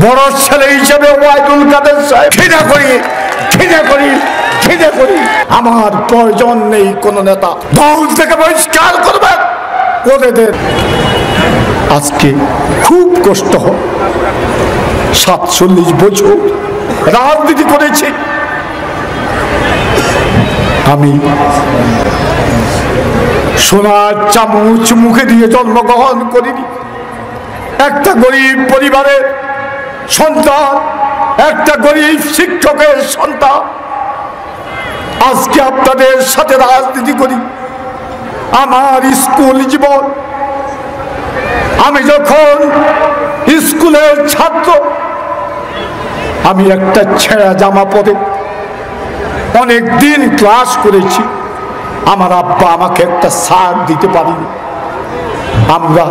বড় ছেলে হিসেবে ওয়াইদুল কাদের সাহেব ঘৃণা করি, ঘৃণা করি, ঘৃণা করি। আমার প্রয়োজন নেই কোন নেতা, দল থেকে বহিষ্কার করবেন ওদের। আজকে খুব কষ্ট হয়, 47 বছর রাজনীতি করেছি আমি। সোনার চামচ মুখে দিয়ে জন্মগ্রহণ করিনি। একটা গরিব পরিবারের সন্তান, একটা গরিব শিক্ষকের সন্তান। আজকে আপনাদের সাথে রাজনীতি করি। আমার স্কুল জীবন, আমি যখন স্কুলের ছাত্র, আমি একটা ছেঁড়া জামা পরে অনেক দিন ক্লাস করেছি। আমার আব্বা আমাকে একটা শার্ট দিতে পারিনি। আমরা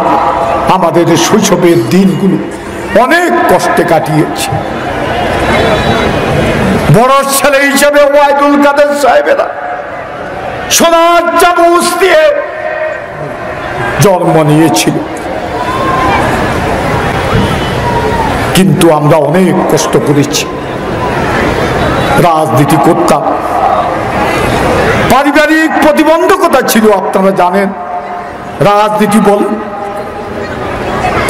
আমাদের শৈশবের দিনগুলো অনেক কষ্টে কাটিয়েছি। বড় ছেলে হিসেবে ওয়াইদুল কাদের সাহেবেরা সোনার চামচ দিয়ে জন্ম নিয়েছিল, কিন্তু আমরা অনেক কষ্ট করেছি, রাজনীতি করতাম। পারিবারিক প্রতিবন্ধকতা ছিল, আপনারা জানেন। রাজনীতি বলেন,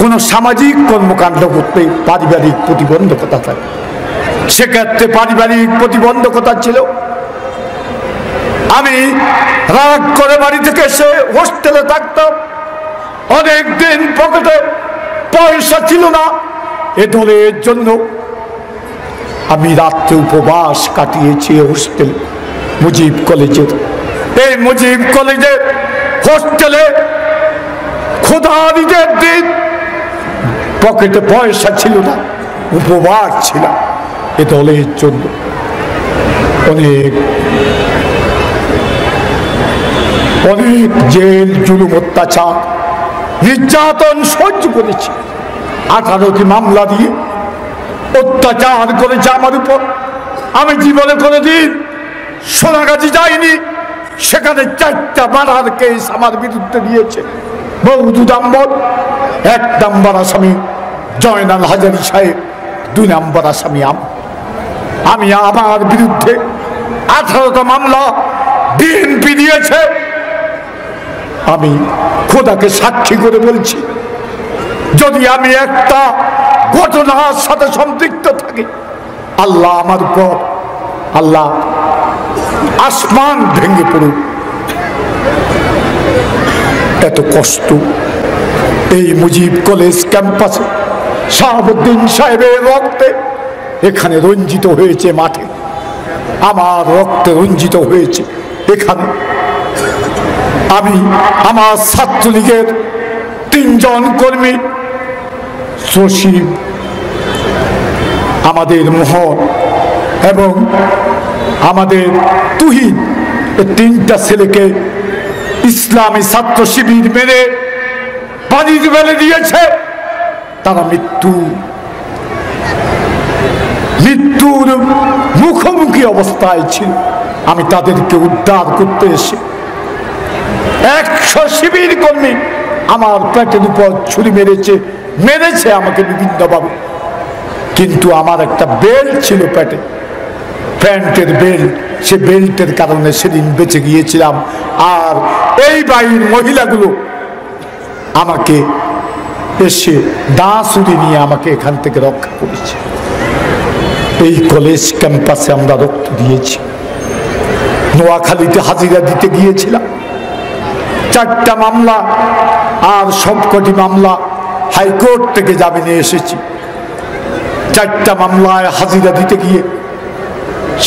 কোন সামাজিক কর্মকাণ্ড করতে পারিবারিক প্রতিবন্ধকতা থাকে। সেক্ষেত্রে পারিবারিক প্রতিবন্ধকতা ছিল। আমি রাগ করে বাড়ি থেকে এসে হোস্টেলে থাকতাম। অনেক দিন পকেটে পয়সা ছিল না, এ দলের জন্য আমি রাত্রে উপবাস কাটিয়েছি হোস্টেলে, মুজিব কলেজের। এই মুজিব কলেজের হোস্টেলে খোদার ঈদের দিন পকেটে পয়সা ছিল না, উপবাস ছিলাম এ দলের জন্য। অনেক অনেক জেল, জুলুম, অত্যাচার, নির্যাতন সহ্য করেছি। 18টি মামলা দিয়ে অত্যাচার করেছে আমার উপর। আমি জীবনে কোনোদিন সোনাগাজী যাইনি, সেখানে 4টা মার্ডার কেস আমার বিরুদ্ধে দিয়েছে বহুদূর আম্বর। 1 নম্বর আসামি জয়নাল হাজারি সাহেব, 2 নম্বর আসামি আমি। আমার বিরুদ্ধে 18টা মামলা বিএনপি দিয়েছে। আমি খোদাকে সাক্ষী করে বলছি, যদি আমি একটা ঘটনার সাথে সম্পৃক্ত থাকি, আল্লাহ আমার উপর, আল্লাহ আসমান ভেঙে পড়ুক। এত কষ্ট এই মুজিব কলেজ ক্যাম্পাসে শাহাবুদ্দিন সাহেবের রক্তে এখানে রঞ্জিত হয়েছে। মাঠে আমার রক্তে রঞ্জিত হয়েছে এখানে। আমি আমার ছাত্রলীগের 3 জন কর্মী, সসীম, আমাদের মোহন এবং আমাদের তুহিন, 3টা ছেলেকে ইসলামী ছাত্র শিবির মেরে পানিতে ফেলে দিয়েছে। তারা মৃত্যুর মুখোমুখি অবস্থায় ছিল। আমি তাদেরকে উদ্ধার করতে এসে 100 শিবির কর্মী আমার পেটের উপর ছুরি মেরেছে আমাকে বিভিন্নভাবে। কিন্তু আমার একটা বেল্ট ছিল পেটে, প্যান্টের বেল্ট, সে বেল্টের কারণে সেদিন বেঁচে গিয়েছিলাম। আর এই বাড়ির মহিলাগুলো আমাকে এসে দা ছুরি নিয়ে আমাকে এখান থেকে রক্ষা করেছে। এই কলেজ ক্যাম্পাসে আমরা রক্ত দিয়েছি। নোয়াখালীতে হাজিরা দিতে গিয়েছিলাম, 4টা মামলা, আর সবকটি মামলা হাইকোর্ট থেকে জামিনে এসেছি। 4টা মামলায় হাজিরা দিতে গিয়ে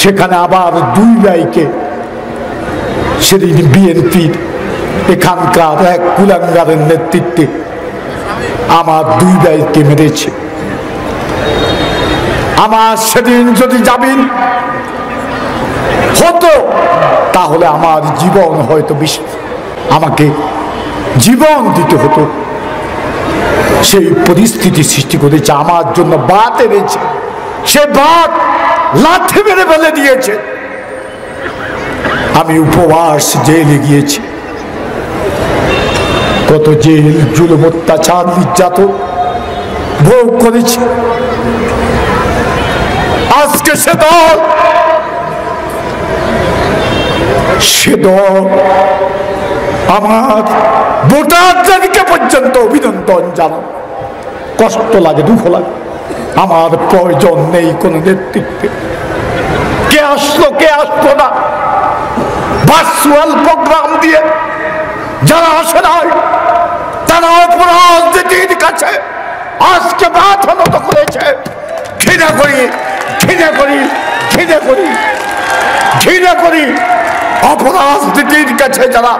সেখানে আবার 2 ভাইকে সেদিন বিএনপির এখানকার এক কুলাঙ্গারের নেতৃত্বে আমার 2 ভাইকে মেরেছে। আমার সেদিন যদি জামিন হতো তাহলে আমার জীবন হয়তো আমাকে জীবন দিতে হতো। সেই পরিস্থিতি সৃষ্টি করেছে, আমার জন্য বাত এনেছে। সে বাত লাঠি মেরে ফেলে দিয়েছে। আমি উপবাস জেলে গিয়েছি। কত জেল, জুলুম, অত্যাচার, নির্যাতন, ভোগ করেছি। আজকে সে দল আমার ভোটারদেরকে পর্যন্ত অভিনন্দন জানান। কষ্ট লাগে, দুঃখ লাগে। আমার প্রয়োজন নেই কোন নেতৃত্বে। কে আসলো কে আসলো না, ভার্চুয়াল প্রোগ্রাম দিয়ে যারা আসে নাই তারা অপরাজনীতির কাছে আজকে মাথা নত করেছে। ঘৃণা করি, ঘৃণা করি, ঘৃণা করি, ঘৃণা করি অপরাজনীতির কাছে যারা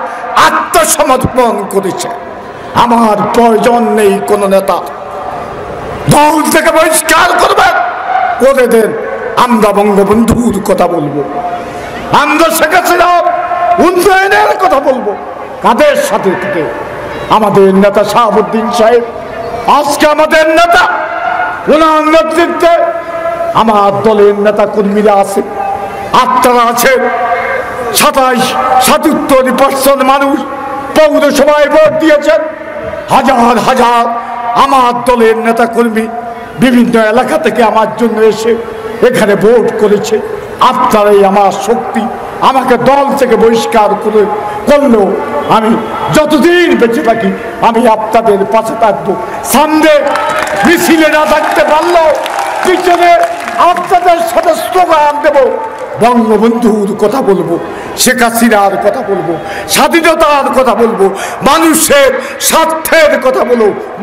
আত্মসমর্পণ করেছে। আমার প্রয়োজন নেই কোন নেতা। দল থেকে বহিষ্কার করবেন, করে দেন। আমরা বঙ্গবন্ধুর কথা বলবো, আমরা শেখ হাসিনার উন্নয়নের কথা বলবো। কাদের সাথে থেকে? আমাদের নেতা শাহাবুদ্দিন সাহেব আজকে আমাদের নেতা, ওনার নেতৃত্বে আমার দলের নেতা কর্মীরা আছে, আত্মারা আছে। 77% মানুষ পৌরসভায় ভোট দিয়েছেন। হাজার হাজার আমার দলের নেতা কর্মী বিভিন্ন এলাকা থেকে আমার জন্য এসে এখানে ভোট করেছে। আপনারাই আমার শক্তি। আমাকে দল থেকে বহিষ্কার করলেও আমি যতদিন বেঁচে থাকি আমি আপনাদের পাশে থাকবো। সামনে মিছিলে না থাকতে পারলেও পিছনে আপনাদের সাথে স্লোগান দেব। বঙ্গবন্ধুর কথা বলবো, শেখ হাসিনার কথা বলবো, স্বাধীনতার কথা বলবো, মানুষের স্বার্থের কথা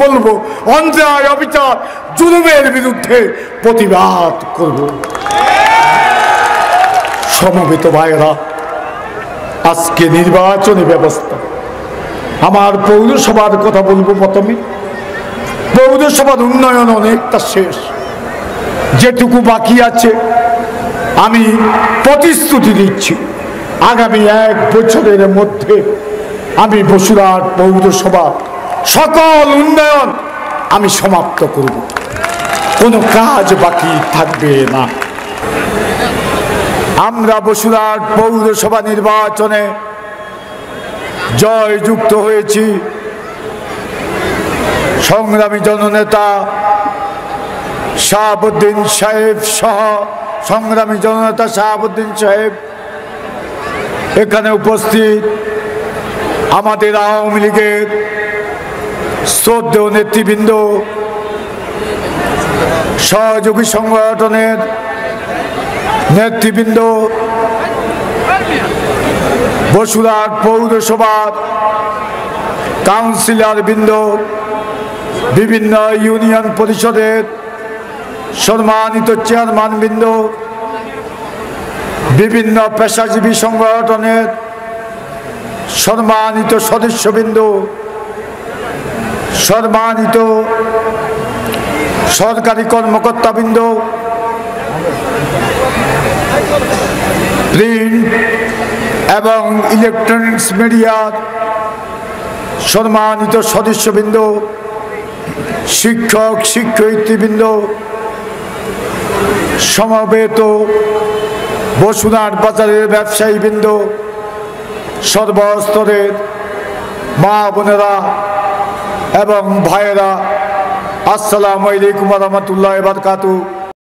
বলবো, অন্যায় অবিচার জুলুমের বিরুদ্ধে প্রতিবাদ করব। সমবেত ভাইয়েরা, আজকে নির্বাচনী ব্যবস্থা, আমার পৌরসভার কথা বলবো। প্রথমে পৌরসভার উন্নয়ন অনেকটা শেষ। যেটুকু বাকি আছে আমি প্রতিশ্রুতি দিচ্ছি আগামী 1 বছরের মধ্যে আমি বসুরহাট পৌরসভা সকল উন্নয়ন আমি সমাপ্ত করব। কোনো কাজ বাকি থাকবে না। আমরা বসুরহাট পৌরসভা নির্বাচনে জয়যুক্ত হয়েছি। সংগ্রামী জননেতা শাহাবুদ্দিন সাহেব সহ সংগ্রামী জননেতা শাহাবুদ্দিন সাহেব, এখানে উপস্থিত আমাদের আওয়ামী লীগের শ্রদ্ধেয় নেতৃবৃন্দ, সহযোগী সংগঠনের নেতৃবৃন্দ, বসুরহাট পৌরসভার কাউন্সিলর বৃন্দ, বিভিন্ন ইউনিয়ন পরিষদের সম্মানিত চেয়ারম্যান বৃন্দ, বিভিন্ন পেশাজীবী সংগঠনের সম্মানিত সদস্যবৃন্দ, সম্মানিত সরকারি কর্মকর্তাবৃন্দ, প্রিন্ট এবং ইলেকট্রনিক্স মিডিয়ার সম্মানিত সদস্যবৃন্দ, শিক্ষক শিক্ষয়িত্রীবৃন্দ, সমবেত বসুরহাট বাজারের ব্যবসায়ীবৃন্দ, সর্বস্তরের মা বোনেরা এবং ভাইয়েরা, আসসালামু আলাইকুম ওয়া রাহমাতুল্লাহি ওয়া বারাকাতুহু।